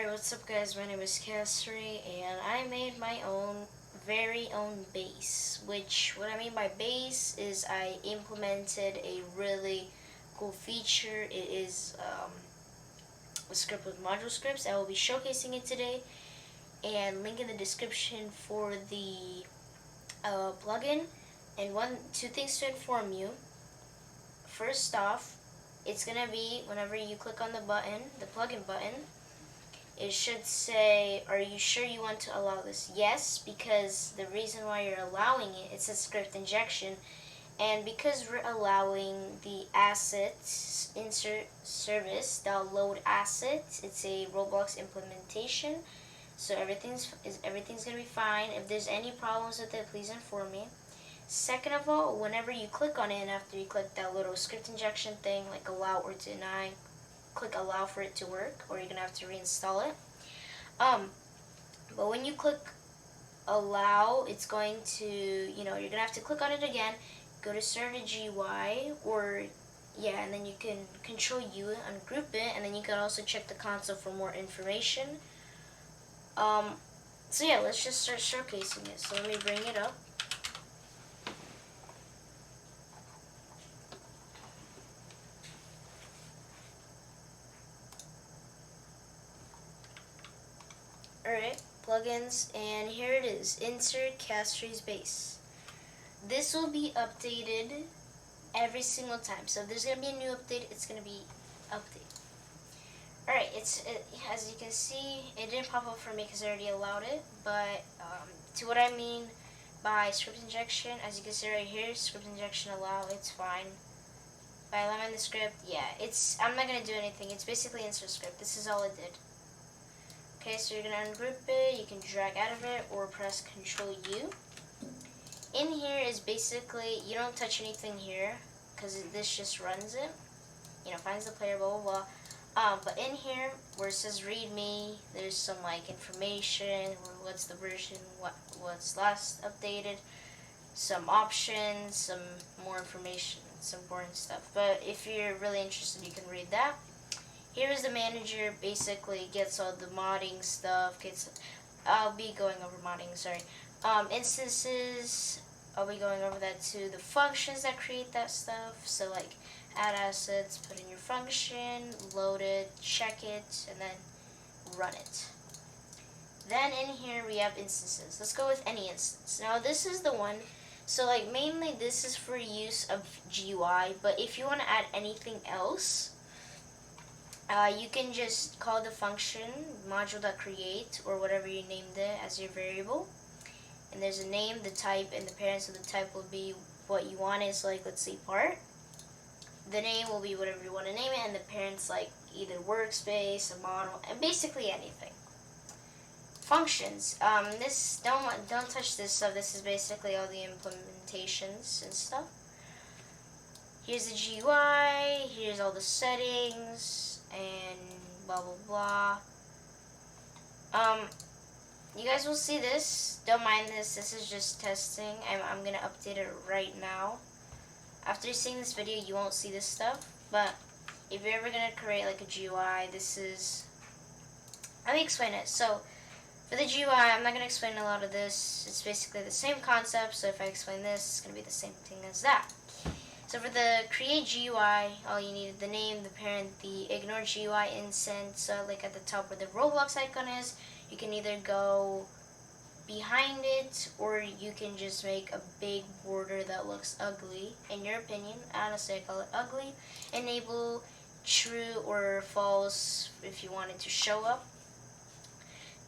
Alright, what's up guys, my name is Cassidy, and I made my very own base, which, what I mean by base is I implemented a really cool feature. It is a script with module scripts. I will be showcasing it today, and link in the description for the plugin. And two things to inform you. First off, it's gonna be whenever you click on the button, the plugin button, it should say, are you sure you want to allow this? Yes, because the reason why you're allowing it, it says script injection, and because we're allowing the assets insert service, download assets, it's a Roblox implementation, so everything's gonna be fine. If there's any problems with it, please inform me. Second of all, whenever you click on it and after you click that little script injection thing, like allow or deny, click allow for it to work, or you're gonna have to reinstall it. But when you click allow, it's going to, you're gonna have to click on it again, go to server GUI, or yeah, and then you can control U, ungroup it, and then you can also check the console for more information. So yeah, let's just start showcasing it. So let me bring it up. Alright, plugins, and here it is. Insert Castri's base. This will be updated every single time. So if there's going to be a new update, it's going to be updated. Alright, as you can see, it didn't pop up for me because I already allowed it, but to what I mean by script injection, as you can see right here, script injection allow, it's fine. By allowing the script, yeah, I'm not going to do anything. It's basically insert script. This is all it did. Okay, so you're going to ungroup it, you can drag out of it, or press Control U. In here is basically, you don't touch anything here, because this just runs it. Finds the player, blah, blah, blah. But in here, where it says readme, there's some, information, what's the version, what's last updated, some options, some more information, some important stuff. But if you're really interested, you can read that. Here is the manager, basically gets all the modding stuff, I'll be going over modding, sorry. Instances, I'll be going over that too. The functions that create that stuff, so add assets, put in your function, load it, check it, and then run it. Then in here we have instances. Let's go with any instance. Now this is the one, so mainly this is for use of GUI, but if you want to add anything else, you can just call the function module.create or whatever you named it as your variable. And there's a name, the type, and the parents of the type will be what you want. Is let's say part. The name will be whatever you want to name it, and the parents either workspace, a model, and basically anything. Functions. This don't touch this stuff. This is basically all the implementations and stuff. Here's the GUI. Here's all the settings and blah blah blah. You guys will see this. Don't mind this. This is just testing. I'm gonna update it right now. After seeing this video, you won't see this stuff. But if you're ever gonna create a GUI, this is. Let me explain it. So for the GUI, I'm not gonna explain a lot of this. It's basically the same concept. So if I explain this, it's gonna be the same thing as that. So for the create GUI, all you need is the name, the parent, the ignore GUI instance. So at the top where the Roblox icon is, you can either go behind it, or you can just make a big border that looks ugly. In your opinion, honestly, I call it ugly. Enable true or false if you want it to show up.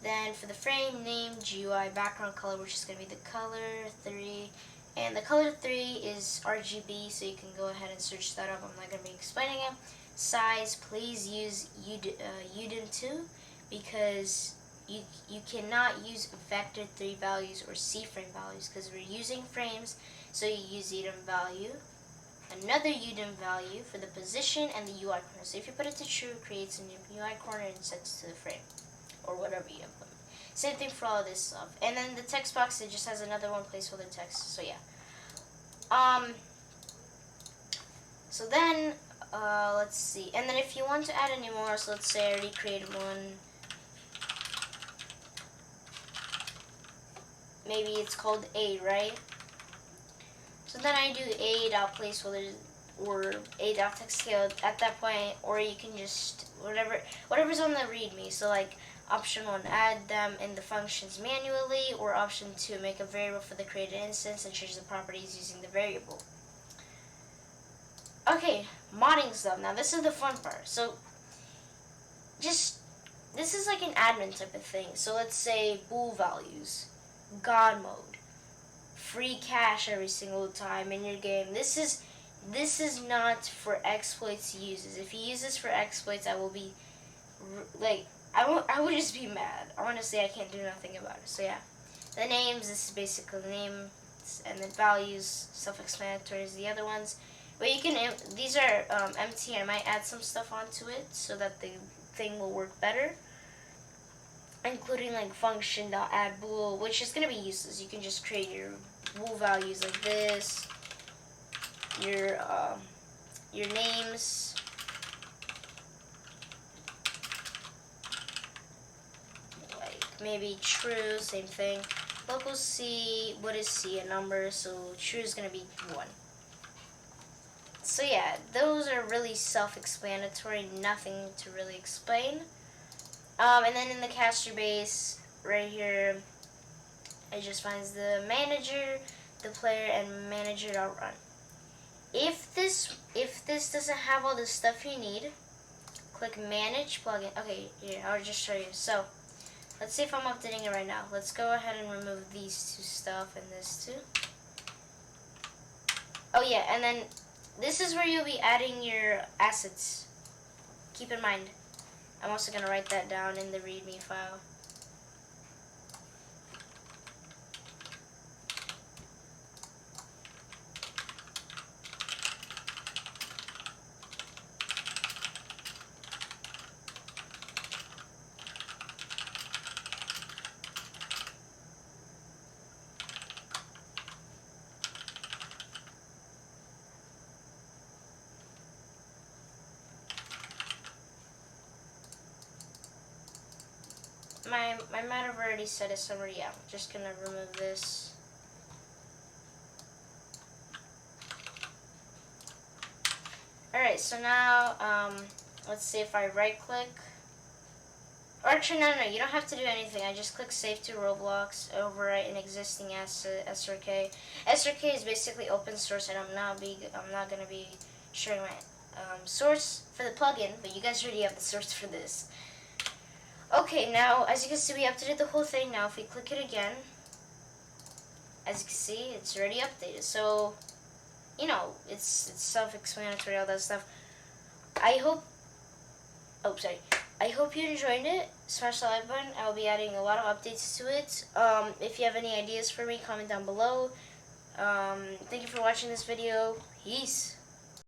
Then for the frame name, GUI background color, which is going to be the color 3. And the color 3 is RGB, so you can go ahead and search that up. I'm not going to be explaining it. Size, please use UDIM2, because you cannot use vector 3 values or C-frame values, because we're using frames, so you use UDIM value. Another UDIM value for the position and the UI corner. So if you put it to true, it creates a new UI corner and sets to the frame, or whatever you implement. Same thing for all of this stuff. And then the text box, it just has another one placeholder text. So yeah. So then, let's see. And then if you want to add any more, so let's say I already created one. maybe it's called A, right? So then I do a.placeholder or a.textscale at that point, or you can just whatever's on the README. So like option 1, add them in the functions manually, or option 2, make a variable for the created instance and change the properties using the variable. Okay, modding stuff. Now this is the fun part. So this is like an admin type of thing. So let's say bool values, God mode, free cash every single time in your game. This is not for exploits uses. If you use this for exploits, I will be like I would just be mad. Honestly, I can't do nothing about it. So yeah, the names. This is basically the name, and then values, self-explanatory is the other ones. But you can these are empty. I might add some stuff onto it so that the thing will work better, including like function.add bool, which is gonna be useless. You can just create your bool values like this, your names, like maybe true, same thing. Local C, what is C? A number, so true is gonna be 1. So yeah, those are really self-explanatory, nothing to really explain. And then in the caster base, right here, it just finds the manager, the player, and manager.run. If this doesn't have all the stuff you need, click manage plugin. Okay, here, I'll just show you. So let's see if I'm updating it right now. Let's go ahead and remove these two stuff and this too. Oh yeah, and then this is where you'll be adding your assets. Keep in mind, I'm also going to write that down in the README file. I might have already said it somewhere. Yeah, I'm just going to remove this. Alright, so now, let's see if I right click. Or actually, no, you don't have to do anything. I just click save to Roblox, overwrite an existing asset, SRK. SRK is basically open source, and I'm not going to be sharing my source for the plugin, but you guys already have the source for this. Okay, now, as you can see, we updated the whole thing. Now, if we click it again, as you can see, it's already updated. So, you know, it's self-explanatory, all that stuff. I hope you enjoyed it. Smash the like button. I will be adding a lot of updates to it. If you have any ideas for me, comment down below. Thank you for watching this video. Peace.